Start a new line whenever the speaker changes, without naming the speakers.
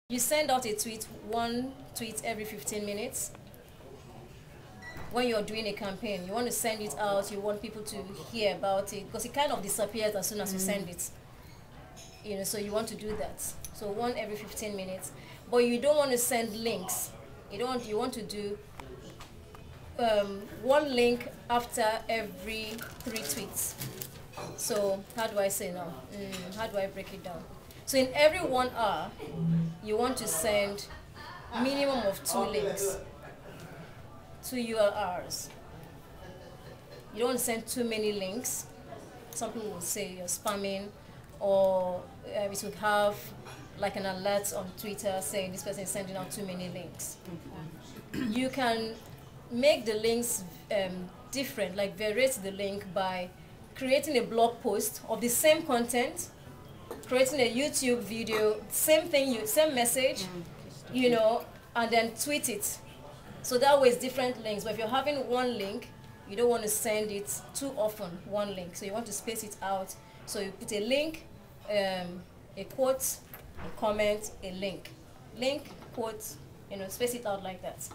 You send out a tweet, one tweet every 15 minutes. When you're doing a campaign, you want to send it out, you want people to hear about it, because it kind of disappears as soon as you send it. You know, so you want to do that. So one every 15 minutes. But you don't want to send links. You want to do one link after every 3 tweets. So how do I say now? How do I break it down? So in every 1 hour, you want to send minimum of 2 links, 2 URLs. You don't want to send too many links. Some people will say you're spamming, or we should have like an alert on Twitter saying this person is sending out too many links. You can make the links different, like variate the link by creating a blog post of the same content, creating a YouTube video, same thing, same message, you know, and then tweet it. So that way it's different links. But if you're having one link, you don't want to send it too often, one link. So you want to space it out. So you put a link, a quote, a comment, a link. Link, quote, you know, space it out like that.